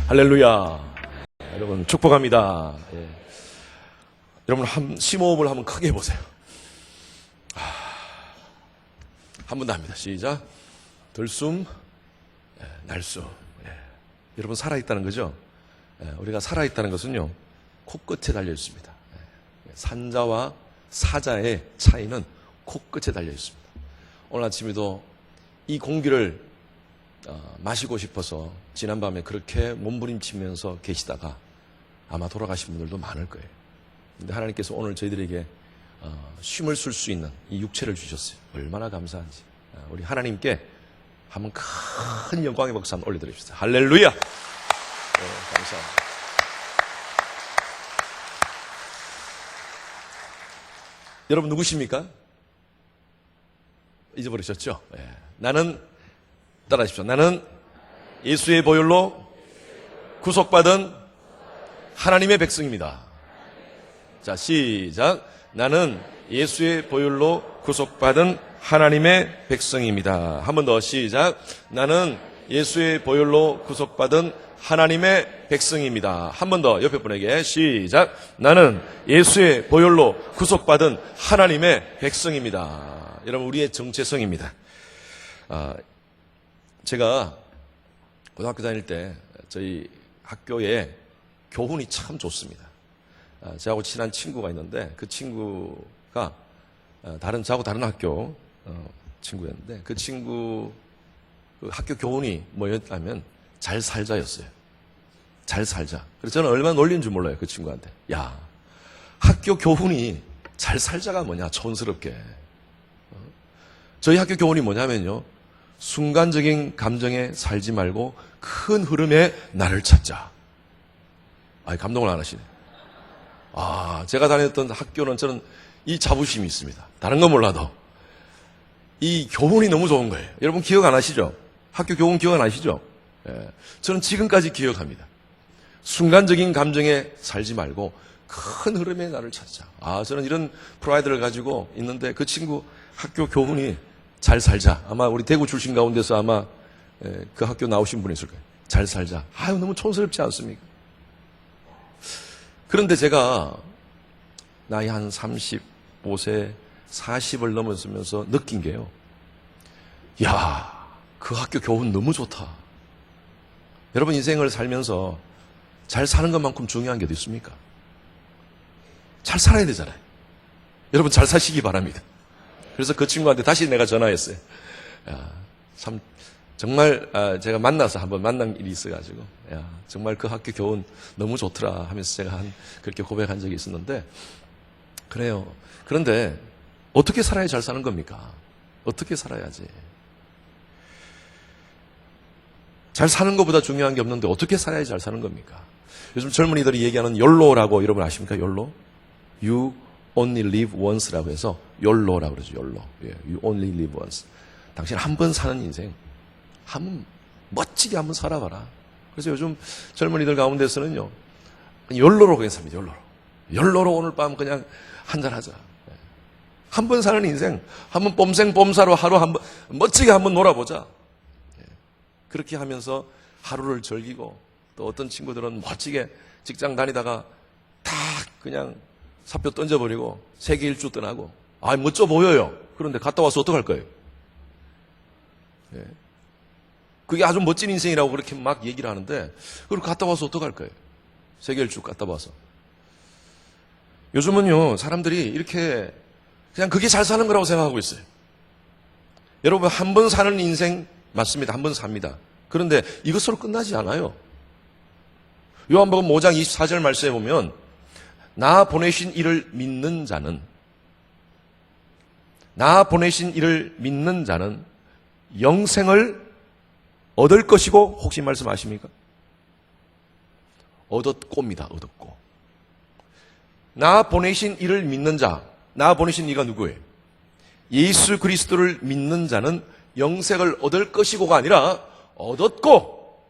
할렐루야. 여러분 축복합니다. 예. 여러분 심호흡을 한번 크게 해보세요. 한 번 더 합니다. 시작. 들숨, 날숨. 예. 여러분 살아있다는 거죠? 예. 우리가 살아있다는 것은요, 코끝에 달려 있습니다. 예. 산자와 사자의 차이는 코끝에 달려 있습니다. 오늘 아침에도 이 공기를 마시고 싶어서 지난밤에 그렇게 몸부림치면서 계시다가 아마 돌아가신 분들도 많을 거예요. 근데 하나님께서 오늘 저희들에게 쉼을 쓸 수 있는 이 육체를 주셨어요. 얼마나 감사한지. 우리 하나님께 한번 큰 영광의 박수 한번 올려드립시다. 할렐루야. 네, 감사합니다. 여러분 누구십니까? 잊어버리셨죠? 네. 나는, 따라하십시오. 나는 예수의 보혈로 구속받은 하나님의 백성입니다. 자, 시작. 나는 예수의 보혈로 구속받은 하나님의 백성입니다. 한 번 더 시작. 나는 예수의 보혈로 구속받은 하나님의 백성입니다. 한 번 더 옆에 분에게 시작. 나는 예수의 보혈로 구속받은 하나님의 백성입니다. 여러분 우리의 정체성입니다. 제가 고등학교 다닐 때 저희 학교에 교훈이 참 좋습니다. 저하고 친한 친구가 있는데 그 친구가 저하고 다른 학교 친구였는데 그 친구 그 학교 교훈이 뭐였냐면 잘 살자였어요. 잘 살자. 그래서 저는 얼마나 놀린 줄 몰라요. 그 친구한테. 야, 학교 교훈이 잘 살자가 뭐냐, 촌스럽게. 저희 학교 교훈이 뭐냐면요, 순간적인 감정에 살지 말고 큰 흐름의 나를 찾자. 감동을 안 하시네. 제가 다녔던 학교는 저는 이 자부심이 있습니다. 다른 건 몰라도 이 교훈이 너무 좋은 거예요. 여러분 기억 안 하시죠? 학교 교훈 기억 안 하시죠? 예. 저는 지금까지 기억합니다. 순간적인 감정에 살지 말고 큰 흐름의 나를 찾자. 저는 이런 프라이드를 가지고 있는데 그 친구 학교 교훈이 잘 살자. 아마 우리 대구 출신 가운데서 아마 그 학교 나오신 분이 있을 거예요. 잘 살자. 너무 촌스럽지 않습니까? 그런데 제가 나이 한 35세, 40을 넘어서면서 느낀 게요. 그 학교 교훈 너무 좋다. 여러분 인생을 살면서 잘 사는 것만큼 중요한 게 어디 있습니까? 잘 살아야 되잖아요. 여러분 잘 사시기 바랍니다. 그래서 그 친구한테 다시 내가 전화했어요. 참 정말 제가 만나서 한번 만난 일이 있어가지고 정말 그 학교 교훈 너무 좋더라 하면서 제가 그렇게 고백한 적이 있었는데, 그래요. 그런데 어떻게 살아야 잘 사는 겁니까? 어떻게 살아야지? 잘 사는 것보다 중요한 게 없는데 어떻게 살아야 잘 사는 겁니까? 요즘 젊은이들이 얘기하는 YOLO라고 여러분 아십니까? YOLO? You only live once라고 해서 YOLO라고 그러죠. YOLO. You only live once. 당신 한 번 사는 인생 한번 멋지게 한번 살아봐라. 그래서 요즘 젊은이들 가운데서는요, YOLO로 그냥 삽니다. YOLO로 오늘 밤 그냥 한잔하자. 한 번 사는 인생 한번 뽐생뽐사로 하루 한번 멋지게 한번 놀아보자. 그렇게 하면서 하루를 즐기고, 또 어떤 친구들은 멋지게 직장 다니다가 딱 그냥 사표 던져버리고 세계 일주 떠나고, 멋져 보여요. 그런데 갔다 와서 어떡할 거예요? 그게 아주 멋진 인생이라고 그렇게 막 얘기를 하는데, 그리고 갔다 와서 어떡할 거예요? 세계 일주 갔다 와서. 요즘은요, 사람들이 이렇게 그냥 그게 잘 사는 거라고 생각하고 있어요. 여러분, 한 번 사는 인생 맞습니다. 한 번 삽니다. 그런데 이것으로 끝나지 않아요. 요한복음 5장 24절 말씀에 보면, 나 보내신 이를 믿는 자는 영생을 얻을 것이고, 혹시 말씀 아십니까? 얻었고입니다. 얻었고. 나 보내신 이를 믿는 자, 나 보내신 이가 누구예요? 예수 그리스도를 믿는 자는 영생을 얻을 것이고가 아니라 얻었고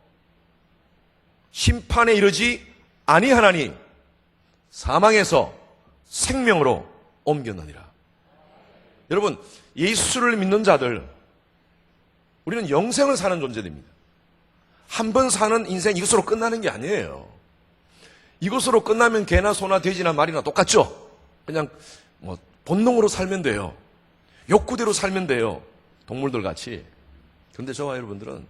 심판에 이르지 아니하나니 사망에서 생명으로 옮겼느니라. 여러분, 예수를 믿는 자들, 우리는 영생을 사는 존재들입니다. 한 번 사는 인생 이것으로 끝나는 게 아니에요. 이것으로 끝나면 개나 소나 돼지나 말이나 똑같죠? 그냥 뭐 본능으로 살면 돼요. 욕구대로 살면 돼요. 동물들 같이. 그런데 저와 여러분들은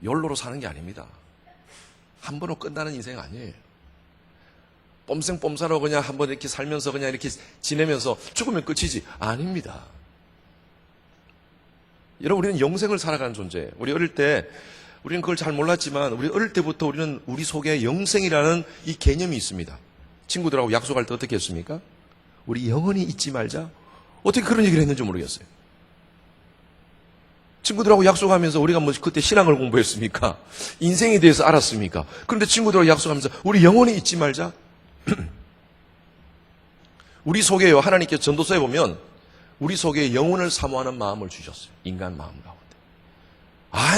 욜로로 사는 게 아닙니다. 한 번으로 끝나는 인생 아니에요. 뽐생뽐사로 그냥 한 번 이렇게 살면서 그냥 이렇게 지내면서 죽으면 끝이지. 아닙니다. 여러분, 우리는 영생을 살아가는 존재예요. 우리 어릴 때, 우리는 그걸 잘 몰랐지만, 우리 어릴 때부터 우리는 우리 속에 영생이라는 이 개념이 있습니다. 친구들하고 약속할 때 어떻게 했습니까? 우리 영원히 잊지 말자. 어떻게 그런 얘기를 했는지 모르겠어요. 친구들하고 약속하면서 우리가 뭐 그때 신앙을 공부했습니까? 인생에 대해서 알았습니까? 그런데 친구들하고 약속하면서 우리 영원히 잊지 말자. 우리 속에요, 하나님께서 전도서에 보면 우리 속에 영혼을 사모하는 마음을 주셨어요. 인간 마음 가운데.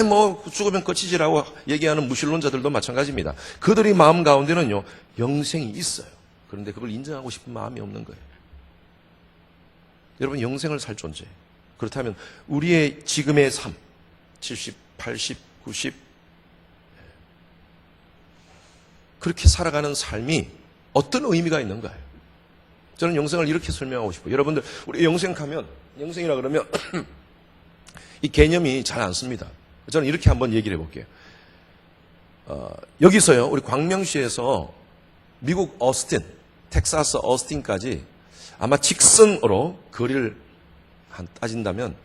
뭐 죽으면 끝이지라고 얘기하는 무신론자들도 마찬가지입니다. 그들의 마음 가운데는요, 영생이 있어요. 그런데 그걸 인정하고 싶은 마음이 없는 거예요. 여러분, 영생을 살 존재. 그렇다면 우리의 지금의 삶, 70, 80, 90 그렇게 살아가는 삶이 어떤 의미가 있는가요? 저는 영생을 이렇게 설명하고 싶어요. 여러분들, 우리 영생하면, 영생이라 그러면 이 개념이 잘 안 씁니다. 저는 이렇게 한번 얘기를 해볼게요. 여기서요, 우리 광명시에서 미국 어스틴, 텍사스 어스틴까지 아마 직선으로 거리를 따진다면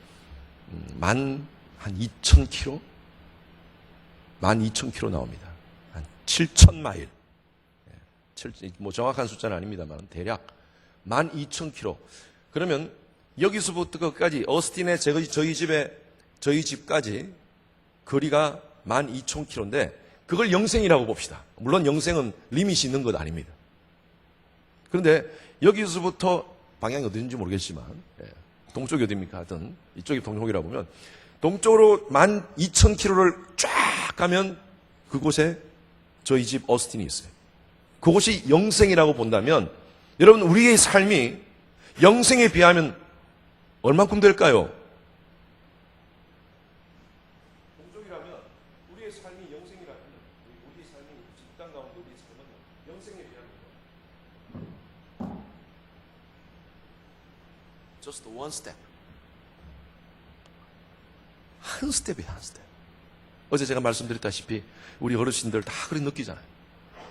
한 2,000km? 12,000km 나옵니다. 한 7,000마일. 뭐 정확한 숫자는 아닙니다만 대략 12,000km. 그러면 여기서부터 끝까지 어스틴의 저희 집까지 거리가 12,000km인데 그걸 영생이라고 봅시다. 물론 영생은 리밋이 있는 것 아닙니다. 그런데 여기서부터 방향이 어딘지 모르겠지만 동쪽이 어디입니까? 하여튼 이쪽이 동쪽이라 보면 동쪽으로 12,000km를 쫙 가면 그곳에 저희 집 어스틴이 있어요. 그곳이 영생이라고 본다면 여러분, 우리의 삶이 영생에 비하면 얼만큼 될까요? 동쪽이라면 우리의 삶이 영생이라면 우리의 삶이 집단 가운데 우리의 삶은 영생에 비하면 just one step. 한 스텝이에요, 한 스텝. 어제 제가 말씀드렸다시피 우리 어르신들 다 그렇게 느끼잖아요.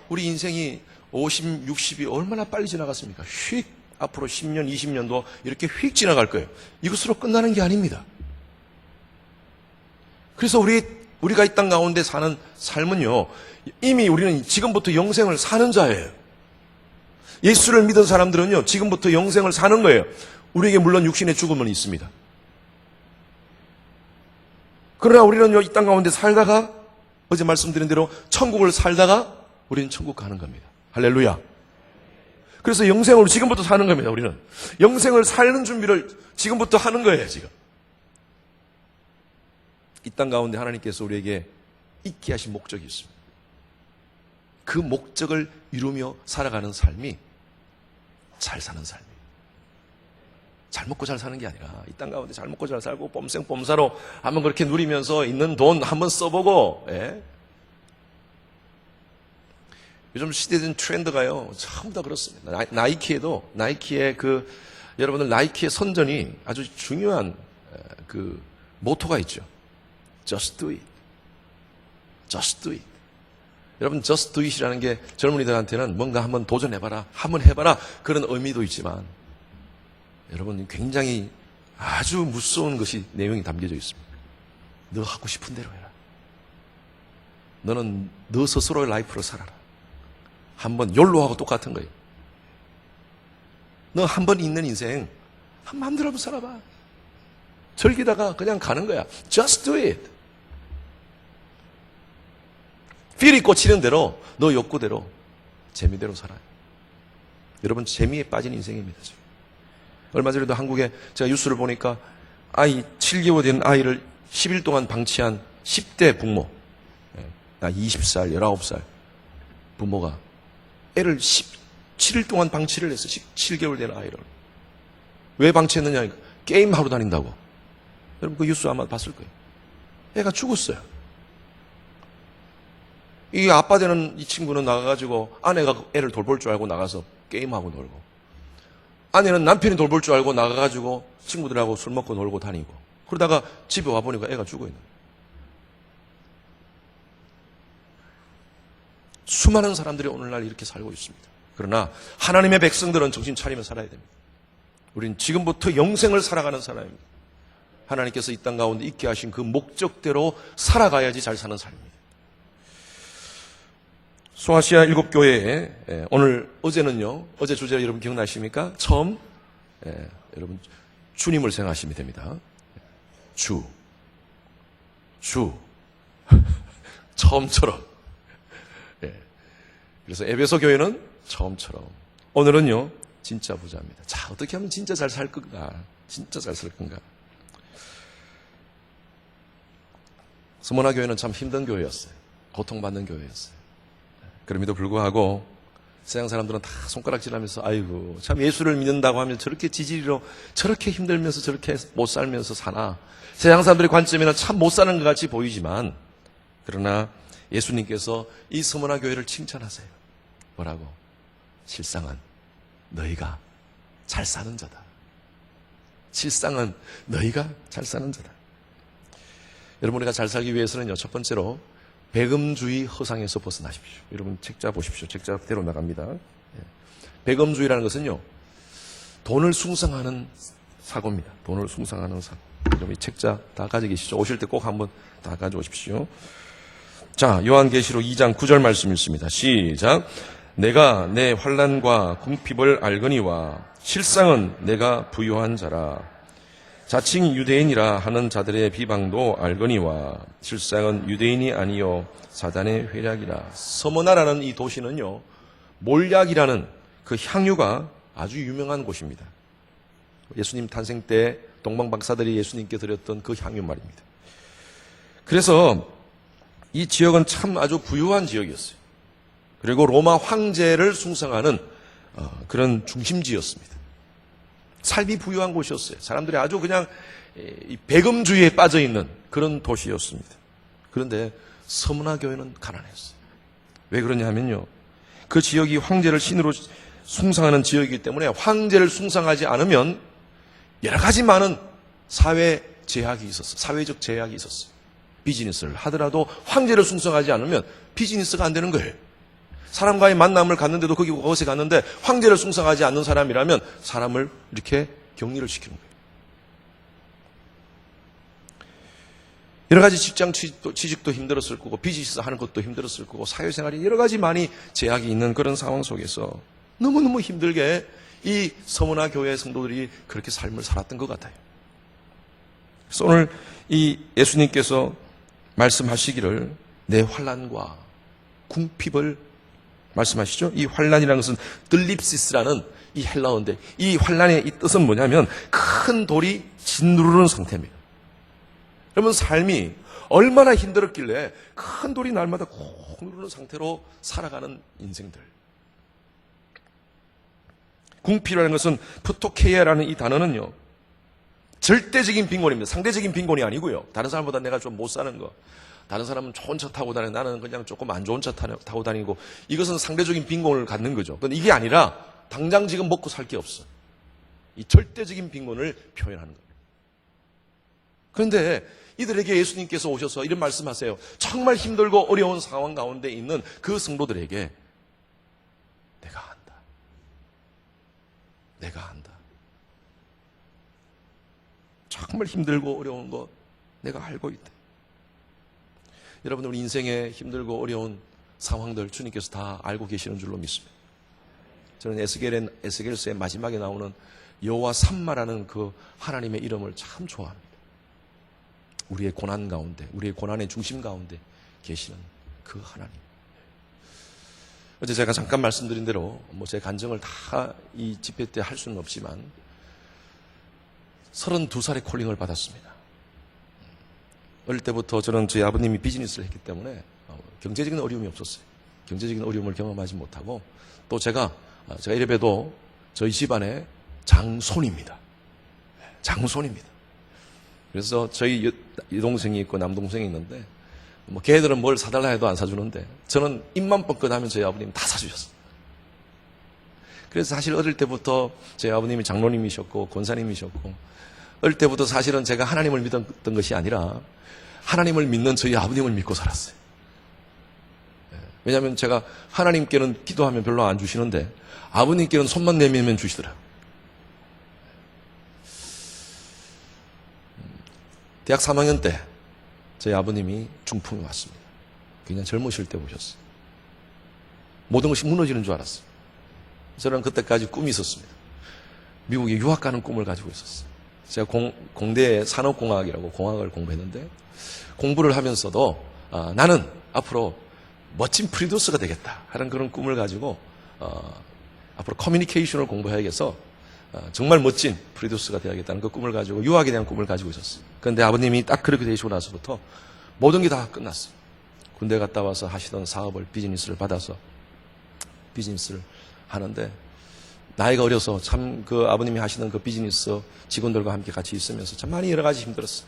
우리 인생이 50, 60이 얼마나 빨리 지나갔습니까? 휙 앞으로 10년, 20년도 이렇게 휙 지나갈 거예요. 이것으로 끝나는 게 아닙니다. 그래서 우리가 이 땅 가운데 사는 삶은요, 이미 우리는 지금부터 영생을 사는 자예요. 예수를 믿은 사람들은요, 지금부터 영생을 사는 거예요. 우리에게 물론 육신의 죽음은 있습니다. 그러나 우리는요, 이 땅 가운데 살다가 어제 말씀드린 대로 천국을 살다가 우리는 천국 가는 겁니다. 할렐루야. 그래서 영생을 지금부터 사는 겁니다. 우리는 영생을 사는 준비를 지금부터 하는 거예요. 지금 이 땅 가운데 하나님께서 우리에게 있게 하신 목적이 있습니다. 그 목적을 이루며 살아가는 삶이 잘 사는 삶이에요. 잘 먹고 잘 사는 게 아니라 이 땅 가운데 잘 먹고 잘 살고 뽐생뽐사로 한번 그렇게 누리면서 있는 돈 한번 써보고, 예? 요즘 시대된 트렌드가요, 전부 다 그렇습니다. 나이키의 여러분들 나이키의 선전이 아주 중요한 그 모토가 있죠. Just do it. Just do it. 여러분, just do it이라는 게 젊은이들한테는 뭔가 한번 도전해봐라, 한번 해봐라, 그런 의미도 있지만, 여러분, 굉장히 아주 무서운 것이 내용이 담겨져 있습니다. 너 하고 싶은 대로 해라. 너는 너 스스로의 라이프를 살아라. 한번 욜로하고 똑같은 거예요. 너 한 번 있는 인생 한 마음대로 한번 살아봐. 즐기다가 그냥 가는 거야. Just do it. 필이 꽂히는 대로 너 욕구대로 재미대로 살아요. 여러분, 재미에 빠진 인생입니다. 지금. 얼마 전에도 한국에 제가 뉴스를 보니까 7개월 된 아이를 10일 동안 방치한 10대 부모, 20살, 19살 부모가 애를 17일 동안 방치를 했어. 7개월 된 아이를. 왜 방치했느냐? 게임하러 다닌다고. 여러분, 그 뉴스 아마 봤을 거예요. 애가 죽었어요. 이 아빠 되는 이 친구는 나가가지고 아내가 애를 돌볼 줄 알고 나가서 게임하고 놀고, 아내는 남편이 돌볼 줄 알고 나가가지고 친구들하고 술 먹고 놀고 다니고, 그러다가 집에 와보니까 애가 죽어있는 거예요. 수많은 사람들이 오늘날 이렇게 살고 있습니다. 그러나 하나님의 백성들은 정신 차리며 살아야 됩니다. 우린 지금부터 영생을 살아가는 사람입니다. 하나님께서 이 땅 가운데 있게 하신 그 목적대로 살아가야지 잘 사는 삶입니다. 소아시아 7교회에 오늘 어제는요, 어제 주제 여러분 기억나십니까? 처음 여러분 주님을 생각하시면 됩니다. 주 처음처럼. 그래서 에베소 교회는 처음처럼. 오늘은요, 진짜 부자입니다. 자, 어떻게 하면 진짜 잘 살 건가? 진짜 잘 살 건가? 서머나 교회는 참 힘든 교회였어요. 고통받는 교회였어요. 그럼에도 불구하고 세상 사람들은 다 손가락질하면서 아이고 참 예수를 믿는다고 하면 저렇게 지지리로 저렇게 힘들면서 저렇게 못 살면서 사나. 세상 사람들의 관점에는 참 못 사는 것 같이 보이지만, 그러나 예수님께서 이 서머나 교회를 칭찬하세요. 뭐라고? 실상은 너희가 잘 사는 자다. 실상은 너희가 잘 사는 자다. 여러분, 우리가 잘 살기 위해서는요, 첫 번째로 배금주의 허상에서 벗어나십시오. 여러분 책자 보십시오. 책자대로 나갑니다. 배금주의라는 것은요, 돈을 숭상하는 사고입니다. 돈을 숭상하는 사고. 여러분 이 책자 다 가지고 계시죠? 오실 때 꼭 한번 다 가져오십시오. 자, 요한계시록 2장 9절 말씀 읽습니다. 시작. 내가 내 환난과 궁핍을 알거니와 실상은 내가 부유한 자라. 자칭 유대인이라 하는 자들의 비방도 알거니와 실상은 유대인이 아니요 사단의 회략이라. 서머나라는 이 도시는요, 몰약이라는 그 향유가 아주 유명한 곳입니다. 예수님 탄생 때 동방 박사들이 예수님께 드렸던 그 향유 말입니다. 그래서 이 지역은 참 아주 부유한 지역이었어요. 그리고 로마 황제를 숭상하는 그런 중심지였습니다. 삶이 부유한 곳이었어요. 사람들이 아주 그냥 배금주의에 빠져 있는 그런 도시였습니다. 그런데 서머나 교회는 가난했어요. 왜 그러냐 하면요, 그 지역이 황제를 신으로 숭상하는 지역이기 때문에 황제를 숭상하지 않으면 여러 가지 많은 사회 제약이 있었어요. 사회적 제약이 있었어요. 비즈니스를 하더라도 황제를 숭상하지 않으면 비즈니스가 안 되는 거예요. 사람과의 만남을 갖는데도 그곳에 갔는데 황제를 숭상하지 않는 사람이라면 사람을 이렇게 격리를 시키는 거예요. 여러 가지 직장 취직도 힘들었을 거고, 비즈니스 하는 것도 힘들었을 거고, 사회생활이 여러 가지 많이 제약이 있는 그런 상황 속에서 너무너무 힘들게 이 서머나 교회 성도들이 그렇게 삶을 살았던 것 같아요. 그래서 오늘 이 예수님께서 말씀하시기를 내 환난과 궁핍을 말씀하시죠. 이 환난이라는 것은 들립시스라는 이 헬라어인데, 이 환난의 이 뜻은 뭐냐면 큰 돌이 짓누르는 상태입니다. 여러분, 삶이 얼마나 힘들었길래 큰 돌이 날마다 콕 누르는 상태로 살아가는 인생들. 궁핍이라는 것은 프토케이아라는 이 단어는요, 절대적인 빈곤입니다. 상대적인 빈곤이 아니고요. 다른 사람보다 내가 좀 못 사는 거, 다른 사람은 좋은 차 타고 다니고 나는 그냥 조금 안 좋은 차 타고 다니고, 이것은 상대적인 빈곤을 갖는 거죠. 그런데 이게 아니라 당장 지금 먹고 살 게 없어. 이 절대적인 빈곤을 표현하는 거예요. 그런데 이들에게 예수님께서 오셔서 이런 말씀하세요. 정말 힘들고 어려운 상황 가운데 있는 그 성도들에게 내가 안다. 내가 안다. 정말 힘들고 어려운 거 내가 알고 있다. 여러분, 우리 인생에 힘들고 어려운 상황들 주님께서 다 알고 계시는 줄로 믿습니다. 저는 에스겔서의 마지막에 나오는 여호와 삼마라는 그 하나님의 이름을 참 좋아합니다. 우리의 고난 가운데, 우리의 고난의 중심 가운데 계시는 그 하나님. 어제 제가 잠깐 말씀드린 대로 제 간증을 다 이 집회 때 할 수는 없지만 32살에 콜링을 받았습니다. 어릴 때부터 저는 저희 아버님이 비즈니스를 했기 때문에 경제적인 어려움이 없었어요. 경제적인 어려움을 경험하지 못하고, 또 제가 이래봬도 저희 집안의 장손입니다. 장손입니다. 그래서 저희 여동생이 있고 남동생이 있는데 뭐 걔들은 뭘 사달라 해도 안 사주는데 저는 입만 뻥끗하면 저희 아버님 다 사주셨어요. 그래서 사실 어릴 때부터 저희 아버님이 장로님이셨고 권사님이셨고 어릴 때부터 사실은 제가 하나님을 믿었던 것이 아니라 하나님을 믿는 저희 아버님을 믿고 살았어요. 왜냐하면 제가 하나님께는 기도하면 별로 안 주시는데 아버님께는 손만 내밀면 주시더라고요. 대학 3학년 때 저희 아버님이 중풍이 왔습니다. 그냥 젊으실 때 오셨어요. 모든 것이 무너지는 줄 알았어요. 저는 그때까지 꿈이 있었습니다. 미국에 유학 가는 꿈을 가지고 있었어요. 제가 공대에 산업공학이라고 공학을 공부했는데 공부를 하면서도 나는 앞으로 멋진 프로듀서가 되겠다 하는 그런 꿈을 가지고 앞으로 커뮤니케이션을 공부해야겠어 정말 멋진 프로듀서가 되어야겠다는 그 꿈을 가지고 유학에 대한 꿈을 가지고 있었어요. 그런데 아버님이 딱 그렇게 되시고 나서부터 모든 게 다 끝났어요. 군대 갔다 와서 하시던 사업을 비즈니스를 받아서 비즈니스를 하는데 나이가 어려서 참 그 아버님이 하시는 그 비즈니스 직원들과 함께 같이 있으면서 참 많이 여러 가지 힘들었어요.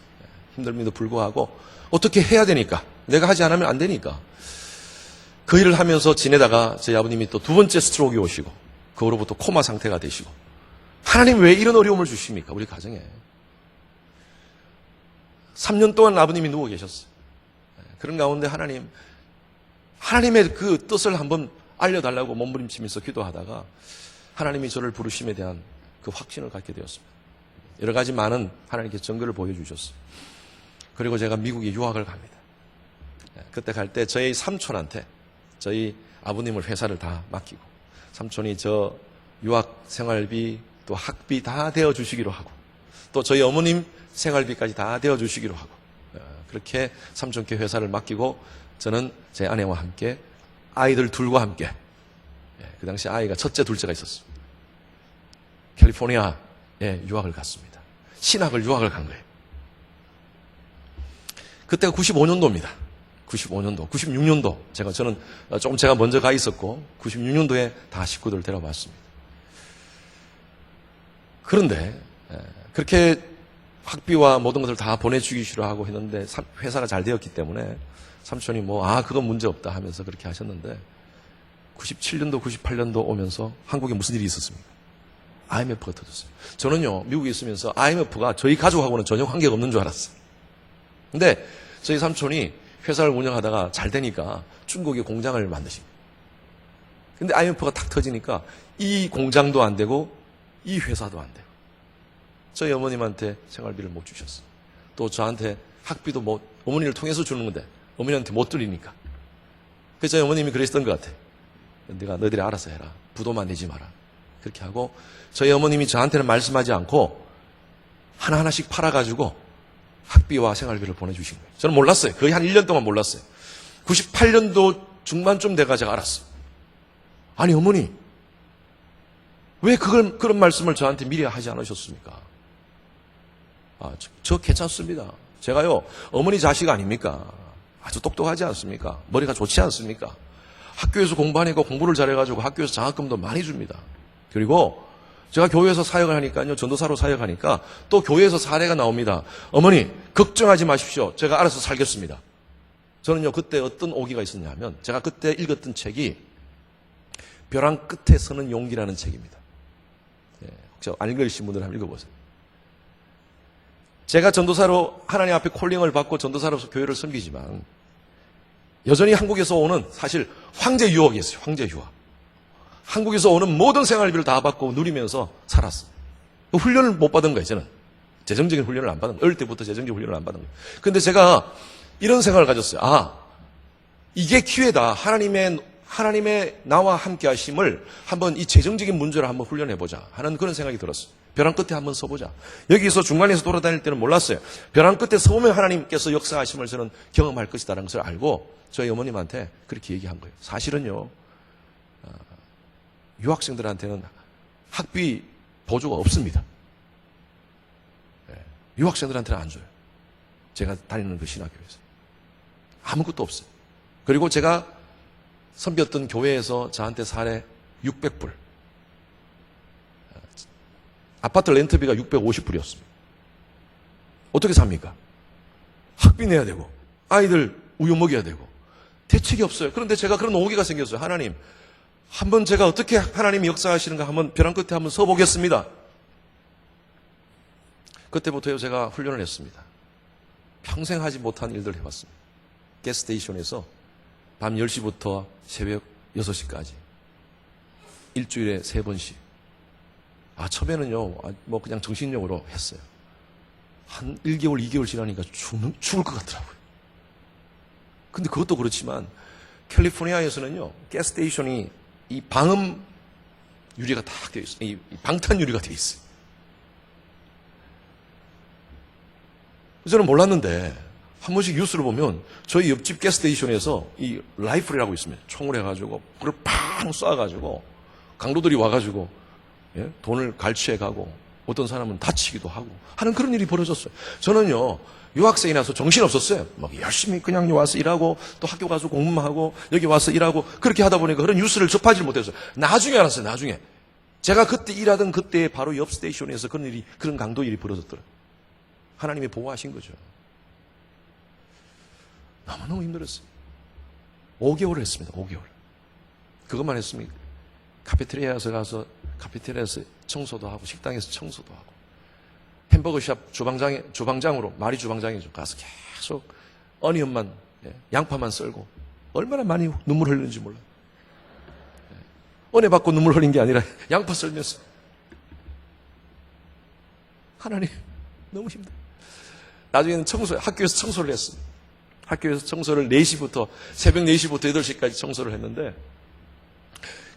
힘듦에도 불구하고 어떻게 해야 되니까 내가 하지 않으면 안 되니까 그 일을 하면서 지내다가 저희 아버님이 또 두 번째 스트로크가 오시고 그 후로부터 코마 상태가 되시고 하나님 왜 이런 어려움을 주십니까? 우리 가정에 3년 동안 아버님이 누워 계셨어요. 그런 가운데 하나님의 그 뜻을 한번 알려달라고 몸부림치면서 기도하다가 하나님이 저를 부르심에 대한 그 확신을 갖게 되었습니다. 여러 가지 많은 하나님께 증거를 보여주셨어요. 그리고 제가 미국에 유학을 갑니다. 그때 갈 때 저희 삼촌한테 저희 아버님을 회사를 다 맡기고 삼촌이 저 유학 생활비 또 학비 다 대어주시기로 하고 또 저희 어머님 생활비까지 다 대어주시기로 하고 그렇게 삼촌께 회사를 맡기고 저는 제 아내와 함께 아이들 둘과 함께 그 당시 아이가 첫째 둘째가 있었어요. 캘리포니아에 유학을 갔습니다. 신학을 유학을 간 거예요. 그때가 95년도입니다. 96년도. 저는 조금 제가 먼저 가 있었고, 96년도에 다 식구들 데려왔습니다. 그런데, 그렇게 학비와 모든 것을 다 보내주기로 하고 했는데, 회사가 잘 되었기 때문에, 삼촌이 그건 문제 없다 하면서 그렇게 하셨는데, 97년도, 98년도 오면서 한국에 무슨 일이 있었습니까? IMF가 터졌어요. 저는요, 미국에 있으면서 IMF가 저희 가족하고는 전혀 관계가 없는 줄 알았어요. 근데 저희 삼촌이 회사를 운영하다가 잘 되니까 중국에 공장을 만드신 거예요. 근데 IMF가 탁 터지니까 이 공장도 안 되고 이 회사도 안 되고 저희 어머님한테 생활비를 못 주셨어요. 또 저한테 학비도 어머니를 통해서 주는 건데 어머니한테 못 드리니까. 그래서 저희 어머님이 그러셨던 것 같아요. 네가 너희들이 알아서 해라. 부도만 내지 마라. 그렇게 하고 저희 어머님이 저한테는 말씀하지 않고 하나하나씩 팔아가지고 학비와 생활비를 보내주신 거예요. 저는 몰랐어요. 거의 한 1년 동안 몰랐어요. 98년도 중반쯤 돼가 제가 알았어요. 아니 어머니 왜 그런 말씀을 저한테 미리 하지 않으셨습니까? 저 괜찮습니다. 제가요 어머니 자식 아닙니까? 아주 똑똑하지 않습니까? 머리가 좋지 않습니까? 학교에서 공부하니까 공부를 잘해가지고 학교에서 장학금도 많이 줍니다. 그리고 제가 교회에서 사역을 하니까요, 전도사로 사역하니까 또 교회에서 사례가 나옵니다. 어머니, 걱정하지 마십시오. 제가 알아서 살겠습니다. 저는요, 그때 어떤 오기가 있었냐면, 제가 그때 읽었던 책이 벼랑 끝에 서는 용기라는 책입니다. 혹시 안 읽으신 분들 한번 읽어보세요. 제가 전도사로 하나님 앞에 콜링을 받고 전도사로서 교회를 섬기지만, 여전히 한국에서 오는 사실 황제 유혹이었어요. 황제 유혹. 한국에서 오는 모든 생활비를 다 받고 누리면서 살았어요. 훈련을 못 받은 거예요, 저는. 재정적인 훈련을 안 받은 거예요. 어릴 때부터 재정적인 훈련을 안 받은 거예요. 근데 제가 이런 생각을 가졌어요. 이게 기회다. 하나님의 나와 함께 하심을 한번 이 재정적인 문제를 한번 훈련해보자 하는 그런 생각이 들었어요. 벼랑 끝에 한번 서보자. 여기서 중간에서 돌아다닐 때는 몰랐어요. 벼랑 끝에 서보면 하나님께서 역사하심을 저는 경험할 것이다라는 것을 알고 저희 어머님한테 그렇게 얘기한 거예요. 사실은요, 유학생들한테는 학비 보조가 없습니다. 유학생들한테는 안 줘요. 제가 다니는 그 신학교에서. 아무것도 없어요. 그리고 제가 섬겼던 교회에서 저한테 사례 600불. 아파트 렌트비가 650불이었습니다. 어떻게 삽니까? 학비 내야 되고, 아이들 우유 먹여야 되고 대책이 없어요. 그런데 제가 그런 오기가 생겼어요. 하나님, 한번 제가 어떻게 하나님이 역사하시는가 한번 벼랑 끝에 한번 서보겠습니다. 그때부터요 제가 훈련을 했습니다. 평생 하지 못한 일들을 해봤습니다. 가스스테이션에서 밤 10시부터 새벽 6시까지 일주일에 3번씩. 처음에는요 뭐 그냥 정신력으로 했어요. 한 1개월, 2개월 지나니까 죽을 것 같더라고요. 근데 그것도 그렇지만 캘리포니아에서는요 가스스테이션이 이 방음 유리가 딱 되어 있어요. 이 방탄 유리가 되어 있어요. 저는 몰랐는데 한 번씩 뉴스를 보면 저희 옆집 가스스테이션에서 이 라이플이라고 있습니다. 총을 해가지고 불을 팡 쏴가지고 강도들이 와가지고 돈을 갈취해가고 어떤 사람은 다치기도 하고 하는 그런 일이 벌어졌어요. 저는요 유학생이라서 정신없었어요. 막 열심히 그냥 와서 일하고 또 학교 가서 공부만 하고 여기 와서 일하고 그렇게 하다 보니까 그런 뉴스를 접하지 못했어요. 나중에 알았어요. 나중에 제가 그때 일하던 그때 바로 옆 스테이션에서 그런 강도 일이 벌어졌더라고요. 하나님이 보호하신 거죠. 너무너무 힘들었어요. 5개월을 했습니다. 5개월. 그것만 했습니까? 카페테리아에서 가서 카페테리아에서 청소도 하고 식당에서 청소도 하고 햄버거샵 주방장으로 말이 주방장이죠. 가서 계속 어니언만 양파만 썰고 얼마나 많이 눈물 흘리는지 몰라요. 은혜 받고 눈물 흘린 게 아니라 양파 썰면서 하나님 너무 힘들어. 나중에는 학교에서 청소를 했습니다. 학교에서 청소를 4시부터 새벽 4시부터 8시까지 청소를 했는데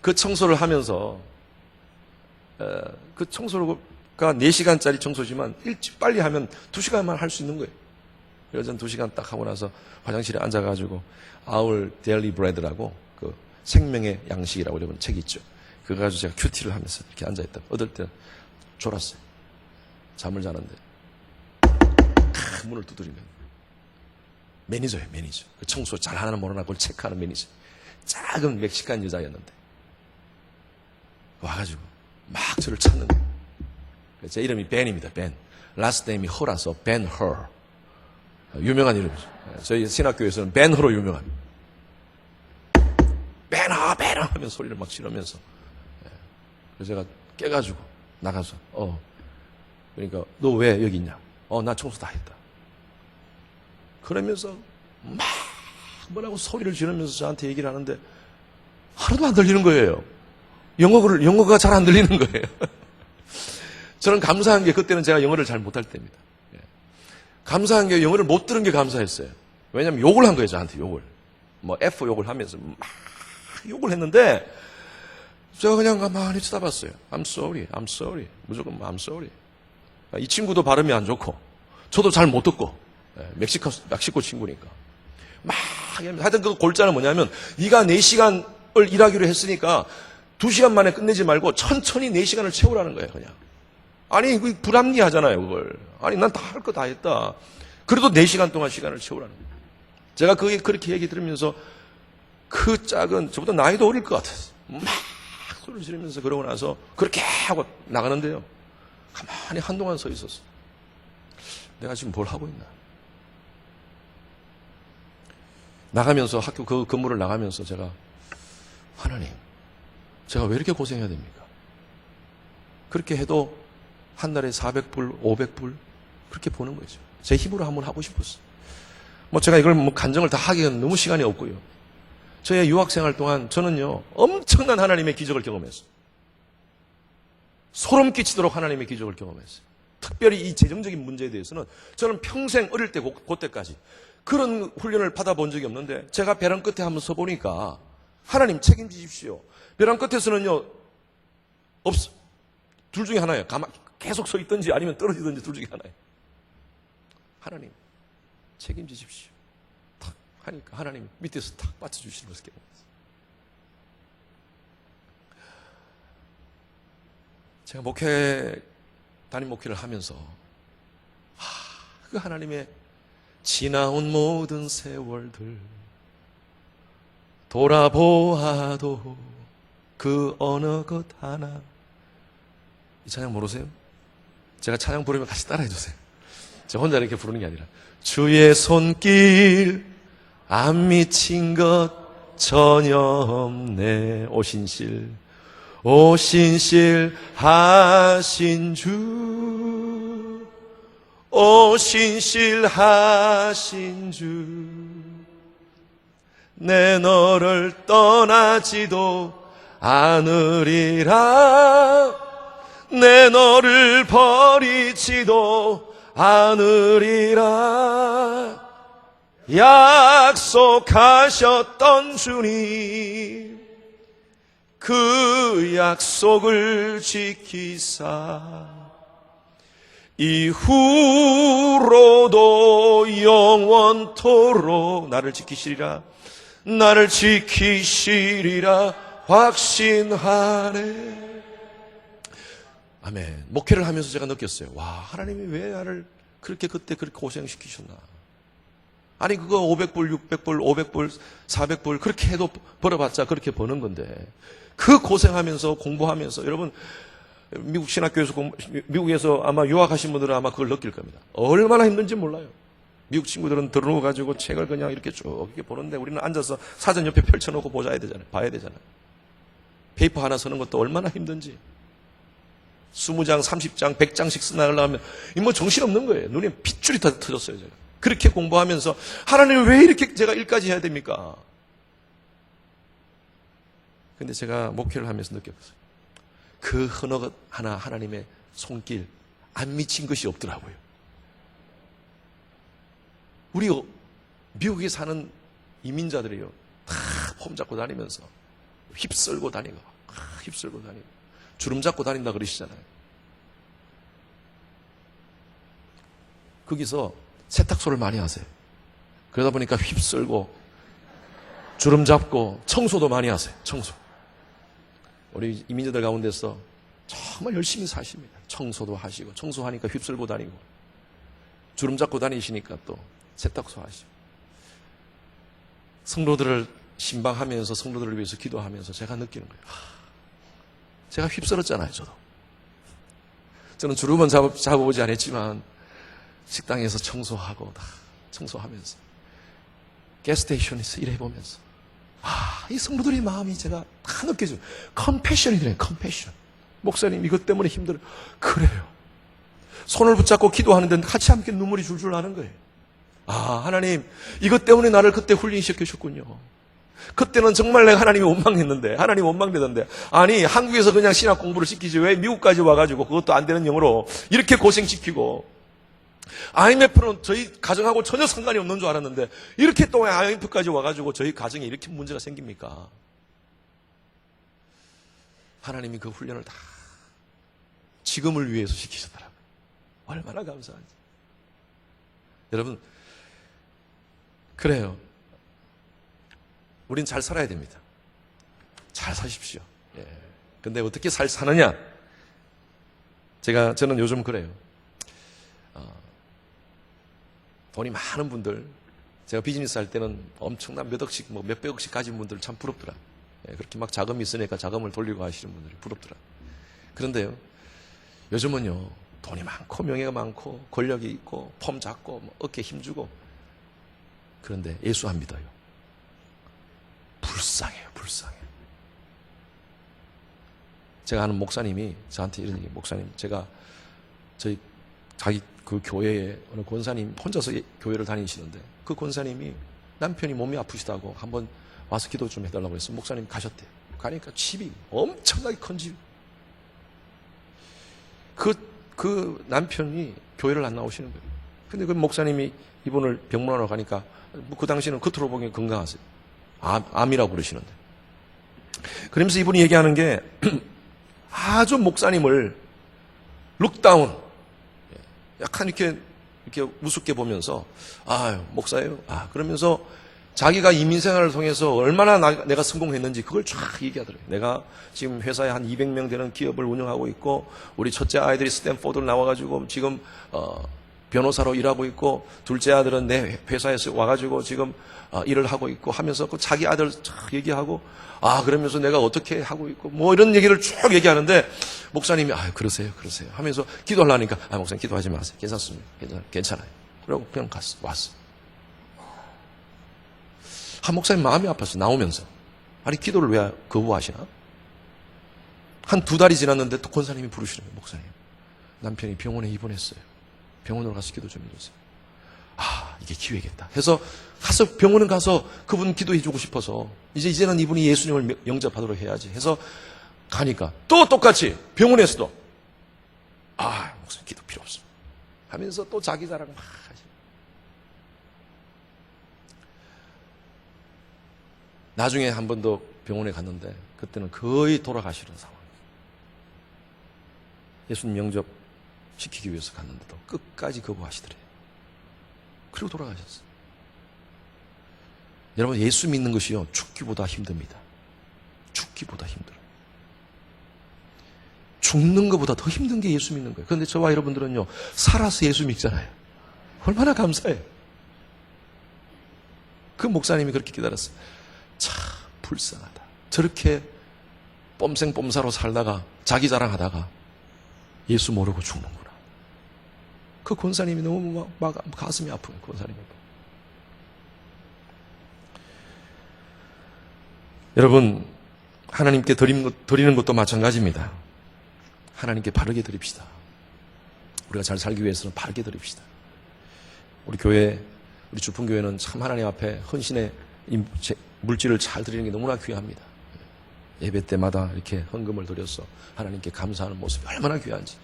그 청소를 하면서 그 청소가 4시간짜리 청소지만 일찍 빨리 하면 2시간만 할 수 있는 거예요. 그래서 전 2시간 딱 하고 나서 화장실에 앉아가지고 Our Daily Bread라고 그 생명의 양식이라고 이런 책이 있죠. 그거 가지고 제가 큐티를 하면서 이렇게 앉아있다. 어떨 때 졸았어요. 잠을 자는데 문을 두드리면 매니저예요. 매니저. 그 청소 잘하나 모르나 그걸 체크하는 매니저. 작은 멕시칸 여자였는데 와가지고 막 저를 찾는 거예요. 제 이름이 벤입니다. 벤. 라스트 네임이 허라서 벤 허. 유명한 이름이죠. 저희 신학교에서는 벤 허로 유명합니다. 벤허 벤허 하면서 소리를 막 지르면서 그래서 제가 깨가지고 나가서 그러니까 너 왜 여기 있냐? 나 청소 다 했다. 그러면서 막 뭐라고 소리를 지르면서 저한테 얘기를 하는데 하나도 안 들리는 거예요. 영어가 잘 안 들리는 거예요. 저는 감사한 게 그때는 제가 영어를 잘 못할 때입니다. 감사한 게 영어를 못 들은 게 감사했어요. 왜냐하면 욕을 한 거예요. 저한테 욕을. 뭐 F 욕을 하면서 막 욕을 했는데 제가 그냥 가만히 쳐다봤어요. I'm sorry, I'm sorry. 무조건 I'm sorry. 이 친구도 발음이 안 좋고 저도 잘 못 듣고 멕시코 친구니까 막 하여튼 그 골자는 뭐냐면 네가 4시간을 일하기로 했으니까 2시간 만에 끝내지 말고 천천히 4시간을 채우라는 거예요. 그냥 아니 그 불합리하잖아요. 그걸 아니 난 다 할 거 다 했다. 그래도 4시간 동안 시간을 채우라는 거예요. 제가 그렇게 얘기 들으면서 그 짝은 저보다 나이도 어릴 것 같았어요. 막 소리를 지르면서 그러고 나서 그렇게 하고 나가는데요. 가만히 한동안 서 있었어. 내가 지금 뭘 하고 있나? 나가면서 학교 그 근무를 나가면서 제가 하나님, 제가 왜 이렇게 고생해야 됩니까? 그렇게 해도 한 달에 400불, 500불 그렇게 보는 거죠. 제 힘으로 한번 하고 싶었어요. 뭐 제가 이걸 뭐 간증을 다 하기에는 너무 시간이 없고요. 저의 유학생활 동안 저는요 엄청난 하나님의 기적을 경험했어요. 소름 끼치도록 하나님의 기적을 경험했어요. 특별히 이 재정적인 문제에 대해서는 저는 평생 어릴 때 그때까지 그런 훈련을 받아본 적이 없는데 제가 벼랑 끝에 한번 서보니까 하나님 책임지십시오. 벼랑 끝에서는요 없어. 둘 중에 하나예요. 계속 서 있든지 아니면 떨어지든지 둘 중에 하나예요. 하나님 책임지십시오. 탁 하니까 하나님 밑에서 탁 받쳐주시는 것을 깨달았어요. 제가 담임 목회를 하면서 그 하나님의 지나온 모든 세월들 돌아보아도 그 어느 것 하나. 이 찬양 모르세요? 제가 찬양 부르면 같이 따라해 주세요. 제가 혼자 이렇게 부르는 게 아니라 주의 손길 안 미친 것 전혀 없네. 오신실 하신 주, 오신실 하신 주, 내 너를 떠나지도 않으리라, 내 너를 버리지도 않으리라. 약속하셨던 주님, 그 약속을 지키사 이후로도 영원토록 나를 지키시리라, 나를 지키시리라 확신하네. 아멘. 목회를 하면서 제가 느꼈어요. 와, 하나님이 왜 나를 그때 그렇게 고생시키셨나. 아니 그거 500불, 600불, 500불, 400불 그렇게 해도 벌어봤자 그렇게 버는 건데, 그 고생하면서 공부하면서, 여러분 미국 신학교에서 미국에서 아마 유학하신 분들은 아마 그걸 느낄 겁니다. 얼마나 힘든지 몰라요. 미국 친구들은 들어가지고 책을 그냥 이렇게 쭉 이렇게 보는데, 우리는 앉아서 사전 옆에 펼쳐놓고 봐야 되잖아요. 페이퍼 하나 쓰는 것도 얼마나 힘든지. 20장, 30장, 100장씩 쓰나가려면 뭐 정신없는 거예요. 눈에 핏줄이 다 터졌어요, 제가. 그렇게 공부하면서 하나님 왜 이렇게 제가 일까지 해야 됩니까? 근데 제가 목회를 하면서 느꼈어요. 그 하나 하나님의 손길 안 미친 것이 없더라고요. 우리 미국에 사는 이민자들이요, 다 폼 잡고 다니면서 휩쓸고 다니고 주름 잡고 다닌다 그러시잖아요. 거기서 세탁소를 많이 하세요. 그러다 보니까 휩쓸고 주름 잡고 청소도 많이 하세요. 청소. 우리 이민자들 가운데서 정말 열심히 사십니다. 청소도 하시고, 청소하니까 휩쓸고 다니고, 주름 잡고 다니시니까 또 세탁소 하시고. 성도들을 신방하면서 성도들을 위해서 기도하면서 제가 느끼는 거예요. 제가 휩쓸었잖아요, 저도. 저는 주름은 잡아보지 않았지만 식당에서 청소하고 다 청소하면서 가스스테이션에서 일해보면서 이 성도들의 마음이 제가 다 느껴져요. 컴패션이래요. 컴패션. 목사님 이것 때문에 힘들어요. 그래요. 손을 붙잡고 기도하는데 같이 함께 눈물이 줄줄 나는 거예요. 하나님 이것 때문에 나를 그때 훈련시켜주셨군요. 그때는 정말 내가 하나님이 원망했는데, 하나님 원망되던데, 아니 한국에서 그냥 신학 공부를 시키지 왜 미국까지 와가지고 그것도 안 되는 영어로 이렇게 고생시키고, IMF는 저희 가정하고 전혀 상관이 없는 줄 알았는데 이렇게 또 IMF까지 와가지고 저희 가정에 이렇게 문제가 생깁니까? 하나님이 그 훈련을 다 지금을 위해서 시키셨더라고요. 얼마나 감사한지. 여러분, 그래요. 우린 잘 살아야 됩니다. 잘 사십시오. 근데 어떻게 잘 사느냐? 저는 요즘 그래요. 돈이 많은 분들, 제가 비즈니스 할 때는 엄청난 몇 억씩, 몇백억씩 가진 분들 참 부럽더라. 그렇게 막 자금이 있으니까 자금을 돌리고 하시는 분들이 부럽더라. 그런데요, 요즘은요, 돈이 많고, 명예가 많고, 권력이 있고, 폼 잡고, 어깨에 힘주고, 그런데 예수 안 믿어요. 불쌍해요. 제가 아는 목사님이 저한테 이런 얘기, 목사님, 제가 자기 그 교회에 어느 권사님 혼자서 교회를 다니시는데, 그 권사님이 남편이 몸이 아프시다고 한번 와서 기도 좀 해달라고 해서 목사님 가셨대요. 가니까 집이 엄청나게 큰 집. 그 남편이 교회를 안 나오시는 거예요. 근데 그 목사님이 이분을 병문안으로 가니까 그 당시에는 겉으로 보기엔 건강하세요. 암이라고 그러시는데. 그러면서 이분이 얘기하는 게 아주 목사님을 룩다운, 약간 이렇게 우습게 보면서, 목사예요. 그러면서 자기가 이민 생활을 통해서 얼마나 내가 성공했는지 그걸 쫙 얘기하더라고요. 내가 지금 회사에 한 200명 되는 기업을 운영하고 있고, 우리 첫째 아이들이 스탠포드를 나와가지고 지금 변호사로 일하고 있고, 둘째 아들은 내 회사에서 와가지고 지금 일을 하고 있고 하면서 그 자기 아들 쫙 얘기하고, 그러면서 내가 어떻게 하고 있고 이런 얘기를 쭉 얘기하는데, 목사님이 그러세요 하면서 기도하려니까 목사님 기도하지 마세요. 괜찮습니다. 괜찮아요. 그러고 그냥 왔어. 한 목사님 마음이 아팠어. 나오면서. 아니 기도를 왜 거부하시나? 한 2달이 지났는데 또 권사님이 부르시는 거예요. 목사님, 남편이 병원에 입원했어요. 병원으로 가서 기도 좀 해주세요. 아, 이게 기회겠다 해서 병원은 가서 그분 기도해주고 싶어서 이제는 이분이 예수님을 영접하도록 해야지 해서 가니까 또 똑같이 병원에서도 목사님 기도 필요 없어 하면서 또 자기 자랑 막 하시. 나중에 한 번 더 병원에 갔는데 그때는 거의 돌아가시는 상황. 예수님 영접 시키기 위해서 갔는데도 끝까지 거부하시더래요. 그리고 돌아가셨어요. 여러분, 예수 믿는 것이요, 죽기보다 힘듭니다. 죽기보다 힘들어요. 죽는 것보다 더 힘든 게 예수 믿는 거예요. 그런데 저와 여러분들은요, 살아서 예수 믿잖아요. 얼마나 감사해요. 그 목사님이 그렇게 기다렸어요. 참 불쌍하다. 저렇게 뽐생뽐사로 살다가 자기 자랑하다가 예수 모르고 죽는구나. 그 권사님이 너무 막 가슴이 아픈 거예요. 권사님이. 여러분, 하나님께 드리는 것도 마찬가지입니다. 하나님께 바르게 드립시다. 우리가 잘 살기 위해서는 바르게 드립시다. 우리 교회, 우리 주풍교회는 참 하나님 앞에 헌신의 물질을 잘 드리는 게 너무나 귀합니다. 예배 때마다 이렇게 헌금을 드려서 하나님께 감사하는 모습이 얼마나 귀한지.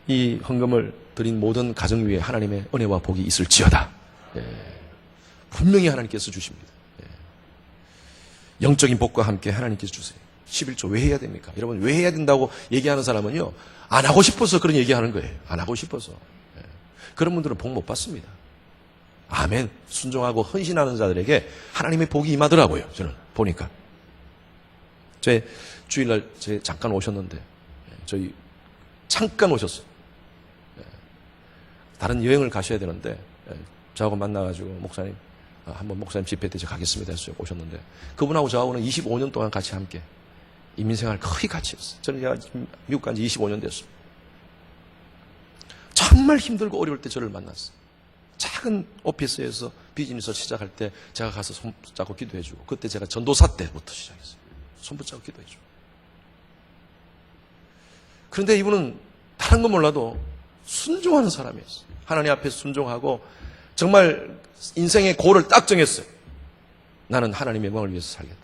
이 헌금을 드린 모든 가정 위에 하나님의 은혜와 복이 있을지어다. 분명히 하나님께서 주십니다. 영적인 복과 함께 하나님께서 주세요. 11조 왜 해야 됩니까? 여러분, 왜 해야 된다고 얘기하는 사람은요, 안 하고 싶어서 그런 얘기하는 거예요. 안 하고 싶어서. 그런 분들은 복 못 받습니다. 아멘. 순종하고 헌신하는 자들에게 하나님의 복이 임하더라고요. 저는 보니까. 제 주일날 잠깐 오셨는데, 저희 잠깐 오셨어요. 다른 여행을 가셔야 되는데, 저하고 만나가지고 목사님, 한번 목사님 집회 때 가겠습니다 해서 오셨는데, 그분하고 저하고는 25년 동안 같이 함께 이민생활 거의 같이 했어요. 저는 제가 미국 간 지 25년 됐어요. 정말 힘들고 어려울 때 저를 만났어요. 작은 오피스에서 비즈니스 시작할 때 제가 가서 손 붙잡고 기도해주고, 그때 제가 전도사 때부터 시작했어요. 손 붙잡고 기도해주고. 그런데 이분은 다른 건 몰라도 순종하는 사람이었어요. 하나님 앞에 순종하고 정말 인생의 고를 딱 정했어요. 나는 하나님의 영광을 위해서 살겠다.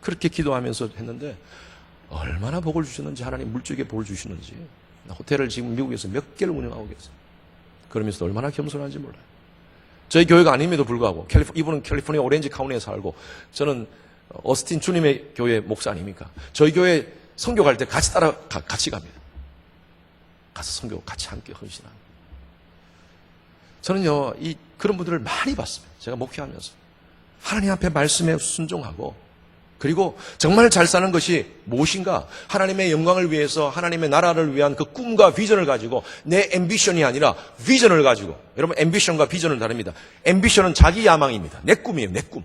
그렇게 기도하면서 했는데 얼마나 복을 주셨는지, 하나님 물질에 복을 주시는지. 호텔을 지금 미국에서 몇 개를 운영하고 계세요. 그러면서도 얼마나 겸손한지 몰라요. 저희 교회가 아님에도 불구하고, 이분은 캘리포니아 오렌지 카운티에 살고, 저는 어스틴 주님의 교회 목사 아닙니까? 저희 교회 선교 갈 때 같이 같이 갑니다. 가서 선교 같이 함께 헌신합니다. 저는요, 그런 분들을 많이 봤습니다. 제가 목회하면서. 하나님 앞에 말씀에 순종하고, 그리고 정말 잘 사는 것이 무엇인가? 하나님의 영광을 위해서, 하나님의 나라를 위한 그 꿈과 비전을 가지고, 내 앰비션이 아니라 비전을 가지고. 여러분, 앰비션과 비전은 다릅니다. 앰비션은 자기 야망입니다. 내 꿈이에요, 내 꿈.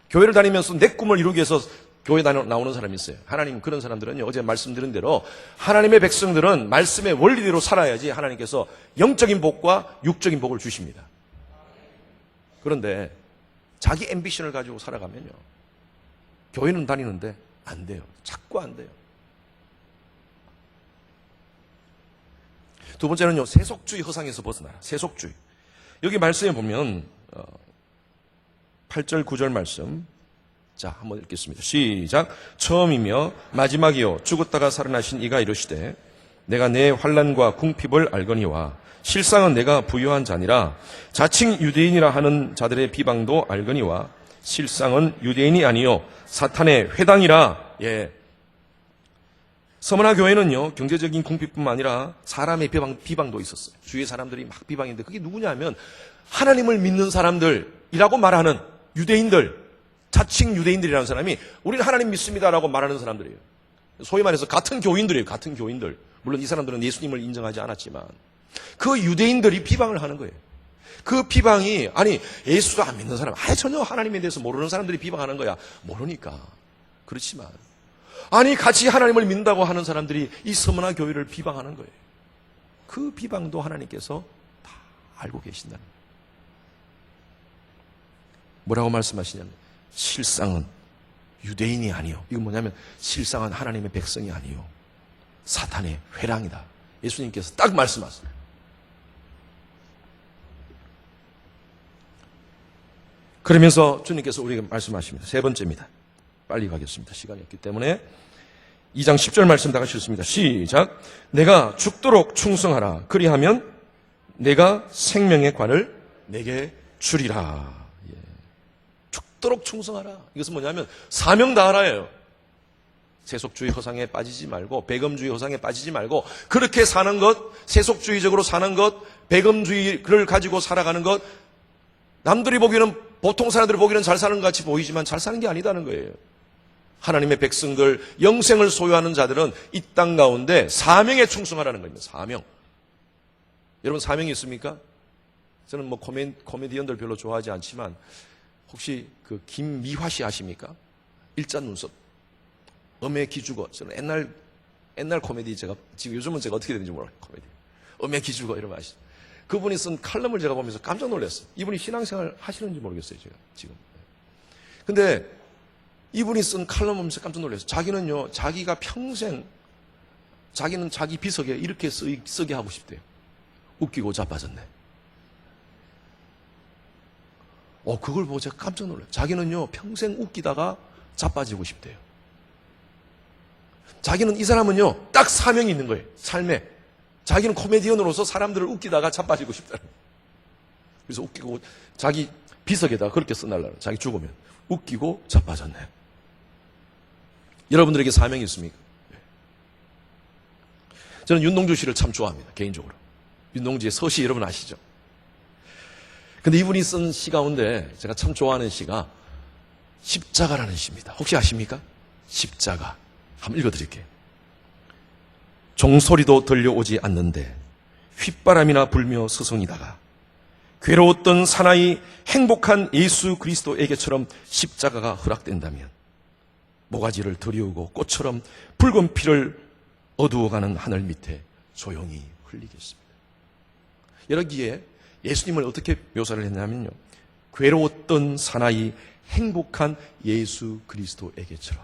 교회를 다니면서 내 꿈을 이루기 위해서 교회 나오는 사람이 있어요. 하나님, 그런 사람들은요, 어제 말씀드린 대로 하나님의 백성들은 말씀의 원리대로 살아야지 하나님께서 영적인 복과 육적인 복을 주십니다. 그런데 자기 앰비션을 가지고 살아가면요, 교회는 다니는데 안 돼요. 자꾸 안 돼요. 두 번째는요, 세속주의 허상에서 벗어나라. 세속주의. 여기 말씀에 보면 8절 9절 말씀, 자, 한번 읽겠습니다. 시작. 처음이며 마지막이요 죽었다가 살아나신 이가 이르시되, 내가 내 환난과 궁핍을 알거니와 실상은 내가 부유한 자니라. 자칭 유대인이라 하는 자들의 비방도 알거니와 실상은 유대인이 아니요 사탄의 회당이라. 예. 서머나 교회는요, 경제적인 궁핍뿐만 아니라 사람의 비방도 있었어요. 주위의 사람들이 막 비방했는데, 그게 누구냐면 하나님을 믿는 사람들이라고 말하는 유대인들, 자칭 유대인들이라는 사람이 우리는 하나님 믿습니다라고 말하는 사람들이에요. 소위 말해서 같은 교인들이에요. 같은 교인들. 물론 이 사람들은 예수님을 인정하지 않았지만 그 유대인들이 비방을 하는 거예요. 그 비방이, 아니 예수도 안 믿는 사람, 전혀 하나님에 대해서 모르는 사람들이 비방하는 거야. 모르니까. 그렇지만 아니 같이 하나님을 믿는다고 하는 사람들이 이 서머나 교회를 비방하는 거예요. 그 비방도 하나님께서 다 알고 계신다는 거예요. 뭐라고 말씀하시냐면 실상은 유대인이 아니요. 이건 뭐냐면 실상은 하나님의 백성이 아니요. 사탄의 회랑이다. 예수님께서 딱 말씀하세요. 그러면서 주님께서 우리에게 말씀하십니다. 세 번째입니다. 빨리 가겠습니다. 시간이 없기 때문에 2장 10절 말씀 다 같이 읽습니다. 시작. 내가 죽도록 충성하라. 그리하면 내가 생명의 관을 내게 주리라. 예. 죽도록 충성하라. 이것은 뭐냐면 사명 다하라예요. 세속주의 허상에 빠지지 말고 배금주의 허상에 빠지지 말고 그렇게 사는 것, 세속주의적으로 사는 것, 배금주의를 가지고 살아가는 것, 남들이 보기에는 보통 사람들이 보기에는 잘 사는 것 같이 보이지만 잘 사는 게 아니다는 거예요. 하나님의 백성들, 영생을 소유하는 자들은 이 땅 가운데 사명에 충성하라는 겁니다. 사명. 여러분 사명이 있습니까? 저는 뭐 코미디언들 별로 좋아하지 않지만 혹시 그 김미화 씨 아십니까? 일자 눈썹. 엄해 기죽어. 저는 옛날 코미디 제가 지금 요즘은 제가 어떻게 되는지 몰라요. 코미디. 엄해 기죽어 이런 거 아시죠? 그분이 쓴 칼럼을 제가 보면서 깜짝 놀랐어요. 이분이 신앙생활 하시는지 모르겠어요, 제가 지금. 근데 이분이 쓴 칼럼 보면서 깜짝 놀랐어요. 자기는요, 자기가 평생 자기는 자기 비석에 이렇게 쓰게 하고 싶대요. 웃기고 자빠졌네. 그걸 보고 제가 깜짝 놀랐어요. 자기는요, 평생 웃기다가 자빠지고 싶대요. 자기는 이 사람은요, 딱 사명이 있는 거예요. 삶에. 자기는 코미디언으로서 사람들을 웃기다가 자빠지고 싶다는 거예요. 그래서 웃기고 자기 비석에다가 그렇게 써달라는 자기 죽으면 웃기고 자빠졌네. 여러분들에게 사명이 있습니까? 저는 윤동주 씨를 참 좋아합니다. 개인적으로. 윤동주의 서시 여러분 아시죠? 근데 이분이 쓴 시 가운데 제가 참 좋아하는 시가 십자가라는 시입니다. 혹시 아십니까? 십자가. 한번 읽어드릴게요. 종소리도 들려오지 않는데 휘바람이나 불며 스승이다가 괴로웠던 사나이 행복한 예수 그리스도에게처럼 십자가가 허락된다면 모가지를 들이우고 꽃처럼 붉은 피를 어두워가는 하늘 밑에 조용히 흘리겠습니다. 여기에 예수님을 어떻게 묘사를 했냐면요. 괴로웠던 사나이 행복한 예수 그리스도에게처럼.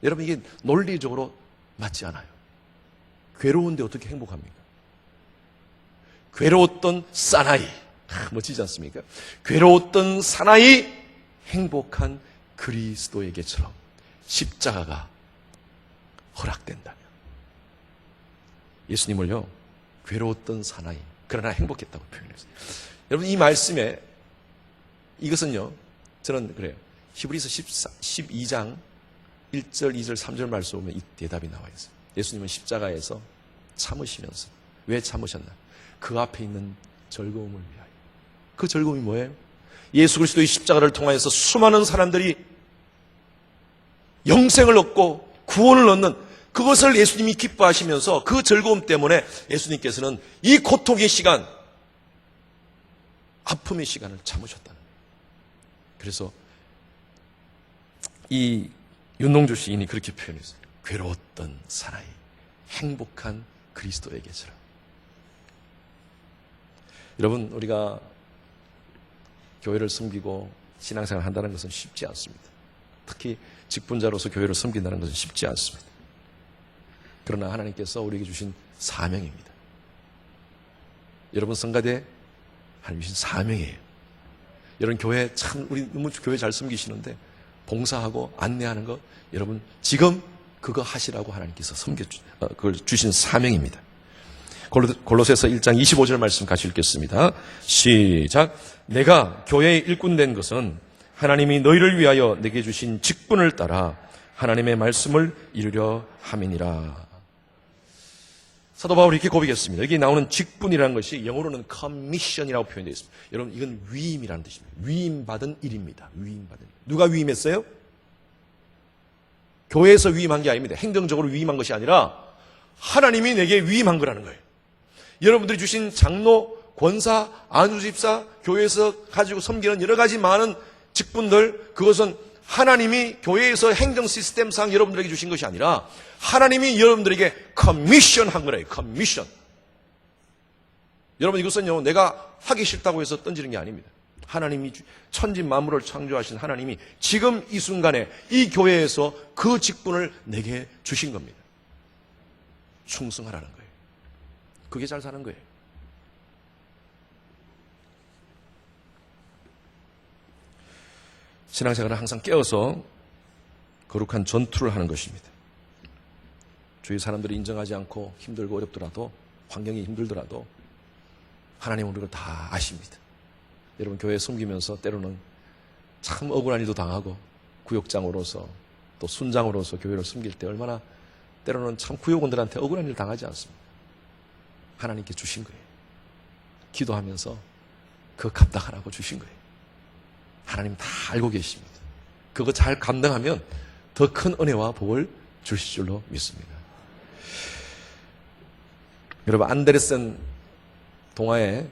여러분 이게 논리적으로 맞지 않아요. 괴로운데 어떻게 행복합니까? 괴로웠던 사나이. 멋지지 않습니까? 괴로웠던 사나이 행복한 그리스도에게처럼 십자가가 허락된다면 예수님을요 괴로웠던 사나이 그러나 행복했다고 표현했어요. 여러분 이 말씀에 이것은요 저는 그래요. 히브리서 12장 1절, 2절, 3절 말씀 보면 이 대답이 나와 있어요. 예수님은 십자가에서 참으시면서 왜 참으셨나? 그 앞에 있는 즐거움을 위하여. 그 즐거움이 뭐예요? 예수 그리스도의 십자가를 통하여서 수많은 사람들이 영생을 얻고 구원을 얻는 그것을 예수님이 기뻐하시면서 그 즐거움 때문에 예수님께서는 이 고통의 시간, 아픔의 시간을 참으셨다는 거예요. 그래서 이 윤동주 시인이 그렇게 표현했어요. 괴로웠던 사나이, 행복한 그리스도에게처럼. 여러분, 우리가 교회를 섬기고 신앙생활을 한다는 것은 쉽지 않습니다. 특히 직분자로서 교회를 섬긴다는 것은 쉽지 않습니다. 그러나 하나님께서 우리에게 주신 사명입니다. 여러분 성가대 하나님 주신 사명이에요. 여러분 교회 참 우리 너무 교회 잘 섬기시는데 봉사하고 안내하는 것 여러분 지금 그거 하시라고 하나님께서 그걸 주신 사명입니다. 골로새서 1장 25절 말씀 같이 읽겠습니다. 시작. 내가 교회의 일꾼 된 것은 하나님이 너희를 위하여 내게 주신 직분을 따라 하나님의 말씀을 이루려 함이니라. 사도 바울이 이렇게 고백했습니다. 여기 나오는 직분이라는 것이 영어로는 commission이라고 표현되어 있습니다. 여러분 이건 위임이라는 뜻입니다. 위임받은 일입니다. 위임받은 일. 누가 위임했어요? 교회에서 위임한 게 아닙니다. 행정적으로 위임한 것이 아니라 하나님이 내게 위임한 거라는 거예요. 여러분들이 주신 장로, 권사, 안수집사, 교회에서 가지고 섬기는 여러 가지 많은 직분들, 그것은 하나님이 교회에서 행정 시스템상 여러분들에게 주신 것이 아니라 하나님이 여러분들에게 커미션한 거래요. 커미션. 여러분 이것은요 내가 하기 싫다고 해서 던지는 게 아닙니다. 하나님이 천지 만물을 창조하신 하나님이 지금 이 순간에 이 교회에서 그 직분을 내게 주신 겁니다. 충성하라는 거예요. 그게 잘 사는 거예요. 신앙생활은 항상 깨어서 거룩한 전투를 하는 것입니다. 주위 사람들이 인정하지 않고 힘들고 어렵더라도, 환경이 힘들더라도 하나님은 우리를 다 아십니다. 여러분, 교회 섬기면서 때로는 참 억울한 일도 당하고, 구역장으로서 또 순장으로서 교회를 섬길 때 얼마나 때로는 참 구역원들한테 억울한 일 당하지 않습니다. 하나님께 주신 거예요. 기도하면서 그거 감당하라고 주신 거예요. 하나님 다 알고 계십니다. 그거 잘 감당하면 더 큰 은혜와 복을 주실 줄로 믿습니다. 여러분, 안데르센 동화에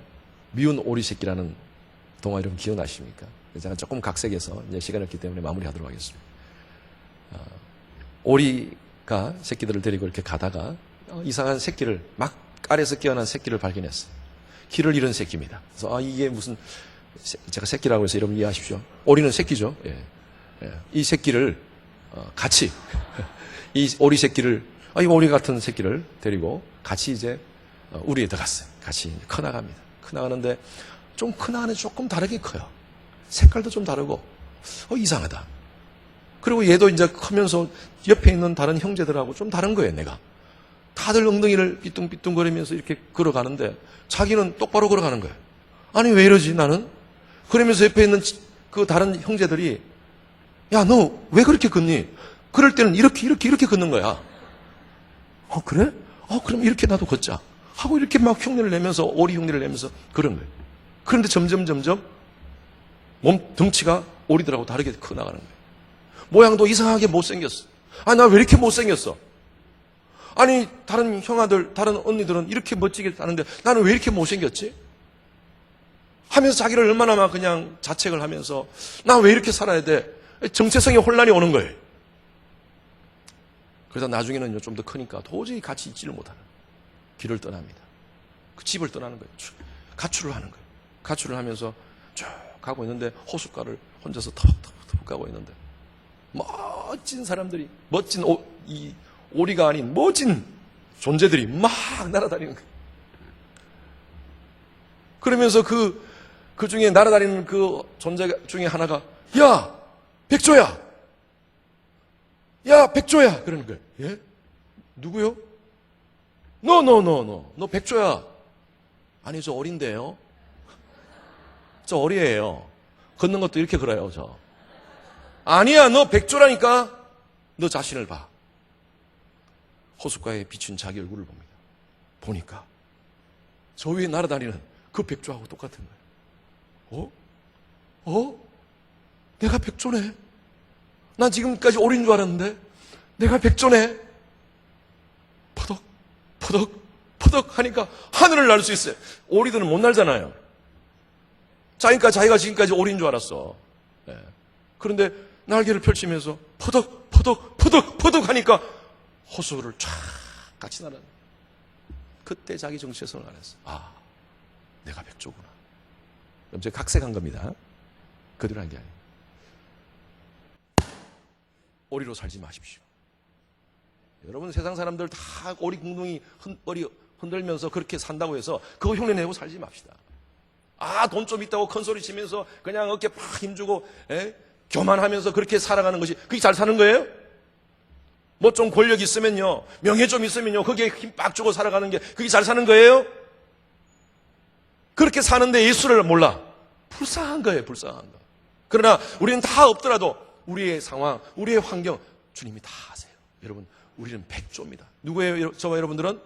미운 오리 새끼라는 동화 이름 기억나십니까? 제가 조금 각색해서 이제 시간이 없기 때문에 마무리하도록 하겠습니다. 오리가 새끼들을 데리고 이렇게 가다가 이상한 새끼를, 막 알에서 깨어난 새끼를 발견했어요. 길을 잃은 새끼입니다. 그래서 이게 무슨, 제가 새끼라고 해서 여러분 이해하십시오. 오리는 새끼죠. 예. 이 새끼를 같이 이 오리 새끼를, 이 오리 같은 새끼를 데리고 같이 이제 우리에 들어갔어요. 같이 커나갑니다. 커나가는데 좀 커나가는 조금 다르게 커요. 색깔도 좀 다르고 이상하다. 그리고 얘도 이제 크면서 옆에 있는 다른 형제들하고 좀 다른 거예요. 내가 다들 엉덩이를 삐뚱삐뚱거리면서 이렇게 걸어가는데 자기는 똑바로 걸어가는 거예요. 아니 왜 이러지 나는? 그러면서 옆에 있는 그 다른 형제들이, 야, 너 왜 그렇게 걷니? 그럴 때는 이렇게 걷는 거야. 그래? 그럼 이렇게 나도 걷자 하고 이렇게 막 흉내를 내면서, 오리 흉내를 내면서 그런 거예요. 그런데 점점 몸 덩치가 오리들하고 다르게 커 나가는 거예요. 모양도 이상하게 못생겼어. 나 왜 이렇게 못생겼어? 아니 다른 형아들, 다른 언니들은 이렇게 멋지게 사는데 나는 왜 이렇게 못생겼지? 하면서 자기를 얼마나 막 그냥 자책을 하면서 나 왜 이렇게 살아야 돼? 정체성의 혼란이 오는 거예요. 그래서 나중에는 좀 더 크니까 도저히 같이 있지를 못하는 길을 떠납니다. 그 집을 떠나는 거예요. 가출을 하는 거예요. 가출을 하면서 쭉 가고 있는데 호숫가를 혼자서 터벅터벅 가고 있는데 멋진 사람들이, 멋진 이 오리가 아닌 멋진 존재들이 막 날아다니는 거예요. 그러면서 그 중에 날아다니는 그 존재 중에 하나가, 야, 백조야! 야, 백조야! 그러는 거예요. 예? 누구요? 너 백조야. 아니, 저 어린데요? 저 어리예요. 걷는 것도 이렇게 걸어요, 저. 아니야, 너 백조라니까? 너 자신을 봐. 호숫가에 비춘 자기 얼굴을 봅니다. 보니까 저 위에 날아다니는 그 백조하고 똑같은 거예요. 내가 백조네? 난 지금까지 오리인 줄 알았는데 내가 백조네? 퍼덕 하니까 하늘을 날 수 있어요. 오리들은 못 날잖아요. 자기가 지금까지 오리인 줄 알았어. 네. 그런데 날개를 펼치면서 퍼덕 하니까 호수를 쫙 같이 날아요. 그때 자기 정체성을 알았어. 내가 백조구나. 그럼 제가 각색한 겁니다. 그대로 한 게 아니에요. 오리로 살지 마십시오. 여러분, 세상 사람들 다 오리 궁둥이 흔들면서 그렇게 산다고 해서 그거 흉내내고 살지 맙시다. 돈 좀 있다고 큰 소리 치면서 그냥 어깨 팍 힘주고 교만하면서 그렇게 살아가는 것이 그게 잘 사는 거예요? 뭐 좀 권력 있으면요, 명예 좀 있으면요, 거기에 힘 빡 주고 살아가는 게 그게 잘 사는 거예요? 그렇게 사는데 예수를 몰라. 불쌍한 거예요, 불쌍한 거. 그러나 우리는 다 없더라도 우리의 상황, 우리의 환경 주님이 다 아세요. 여러분, 우리는 백조입니다. 누구예요? 저와 여러분들은?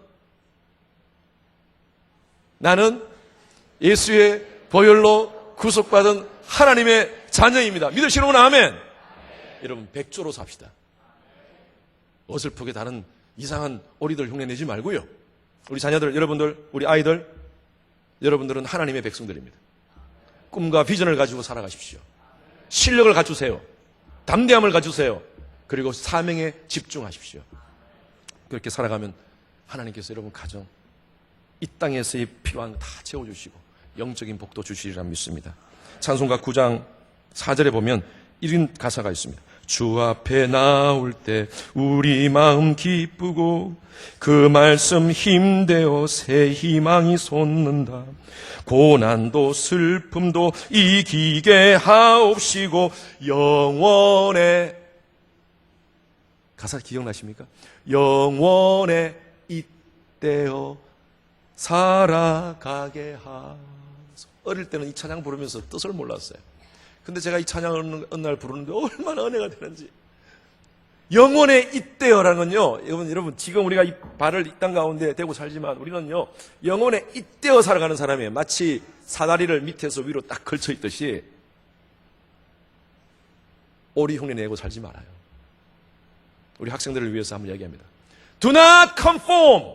나는 예수의 보혈로 구속받은 하나님의 자녀입니다. 믿으시는 분 아멘. 여러분, 백조로 삽시다. 어설프게 다른 이상한 오리들 흉내 내지 말고요. 우리 자녀들, 여러분들, 우리 아이들, 여러분들은 하나님의 백성들입니다. 꿈과 비전을 가지고 살아가십시오. 실력을 갖추세요. 담대함을 갖추세요. 그리고 사명에 집중하십시오. 그렇게 살아가면 하나님께서 여러분 가정, 이 땅에서의 필요한 다 채워주시고 영적인 복도 주시리라 믿습니다. 찬송가 9장 4절에 보면 이런 가사가 있습니다. 주 앞에 나올 때 우리 마음 기쁘고 그 말씀 힘되어 새 희망이 솟는다. 고난도 슬픔도 이기게 하옵시고 영원에, 가사 기억나십니까? 영원에 잇대어 살아가게 하소서. 어릴 때는 이 찬양 부르면서 뜻을 몰랐어요. 근데 제가 이 찬양을 어느 날 부르는데 얼마나 은혜가 되는지. 영원에 잇대어라는 건요, 여러분 지금 우리가 이 발을 이 땅 가운데 대고 살지만 우리는요 영원에 잇대어 살아가는 사람이에요. 마치 사다리를 밑에서 위로 딱 걸쳐 있듯이 오리 흉내 내고 살지 말아요. 우리 학생들을 위해서 한번 이야기합니다. Do not conform.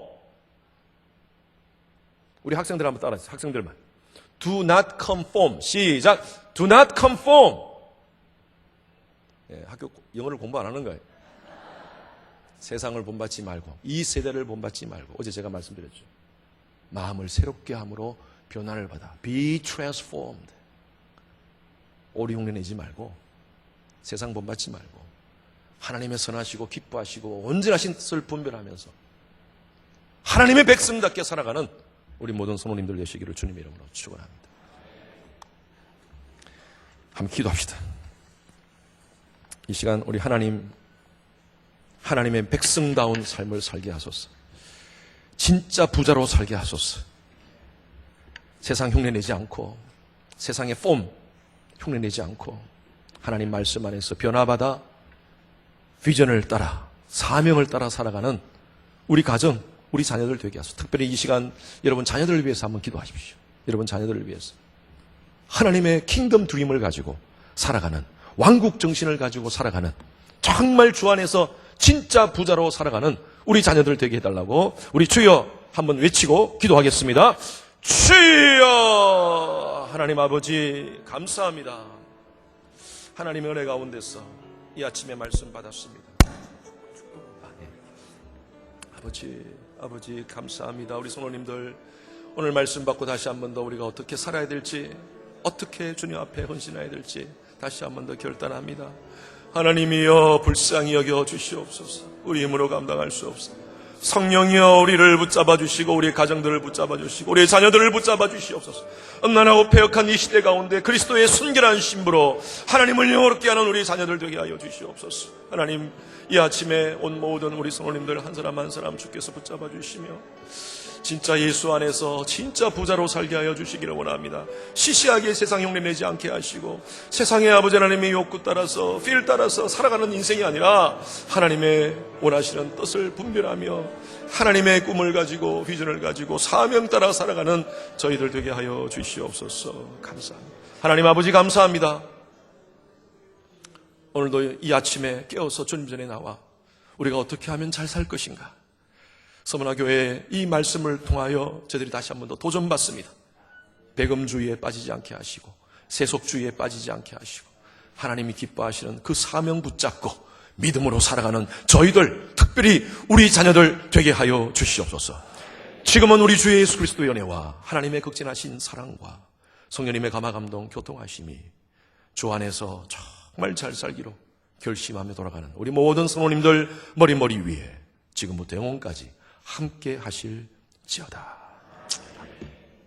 우리 학생들 한번 따라하세요. 학생들만. Do not conform. 시작. Do not conform. 예, 학교 영어를 공부 안 하는 거예요. 세상을 본받지 말고, 이 세대를 본받지 말고, 어제 제가 말씀드렸죠. 마음을 새롭게 함으로 변화를 받아. Be transformed. 오리 흉내 내지 말고, 세상 본받지 말고, 하나님의 선하시고 기뻐하시고 온전하신 뜻을 분별하면서 하나님의 백성답게 살아가는 우리 모든 성도님들 되시기를 주님의 이름으로 축원합니다. 한번 기도합시다. 이 시간 우리 하나님의 백성다운 삶을 살게 하소서. 진짜 부자로 살게 하소서. 세상 흉내내지 않고, 세상의 폼 흉내내지 않고, 하나님 말씀 안에서 변화받아 비전을 따라, 사명을 따라 살아가는 우리 가정, 우리 자녀들 되게 하소서. 특별히 이 시간 여러분 자녀들을 위해서 한번 기도하십시오. 여러분 자녀들을 위해서 하나님의 킹덤 드림을 가지고 살아가는, 왕국 정신을 가지고 살아가는, 정말 주 안에서 진짜 부자로 살아가는 우리 자녀들 되게 해달라고 우리 주여 한번 외치고 기도하겠습니다. 주여! 하나님 아버지 감사합니다. 하나님의 은혜 가운데서 이 아침에 말씀 받았습니다. 아버지 감사합니다. 우리 성도님들 오늘 말씀 받고 다시 한 번 더 우리가 어떻게 살아야 될지, 어떻게 주님 앞에 헌신해야 될지 다시 한 번 더 결단합니다. 하나님이여 불쌍히 여겨 주시옵소서. 우리 힘으로 감당할 수 없어. 성령이여 우리를 붙잡아 주시고 우리 가정들을 붙잡아 주시고 우리 자녀들을 붙잡아 주시옵소서. 음란하고 패역한 이 시대 가운데 그리스도의 순결한 신부로 하나님을 영화롭게 하는 우리 자녀들 되게 하여 주시옵소서. 하나님 이 아침에 온 모든 우리 성도님들 한 사람 한 사람 주께서 붙잡아 주시며 진짜 예수 안에서 진짜 부자로 살게 하여 주시기를 원합니다. 시시하게 세상 흉내내지 않게 하시고 세상의 아버지 하나님의 욕구 따라서 필 따라서 살아가는 인생이 아니라 하나님의 원하시는 뜻을 분별하며 하나님의 꿈을 가지고 비전을 가지고 사명 따라 살아가는 저희들 되게 하여 주시옵소서. 감사합니다. 하나님 아버지 감사합니다. 오늘도 이 아침에 깨어서 주님 전에 나와 우리가 어떻게 하면 잘 살 것인가, 서문화 교회의 이 말씀을 통하여 저희들이 다시 한 번 더 도전받습니다. 배금주의에 빠지지 않게 하시고 세속주의에 빠지지 않게 하시고 하나님이 기뻐하시는 그 사명 붙잡고 믿음으로 살아가는 저희들, 특별히 우리 자녀들 되게 하여 주시옵소서. 지금은 우리 주 예수 그리스도의 은혜와 하나님의 극진하신 사랑과 성령님의 감화감동 교통하심이 주 안에서 정말 잘 살기로 결심하며 돌아가는 우리 모든 성도님들 머리 위에 지금부터 영원까지 함께 하실지어다.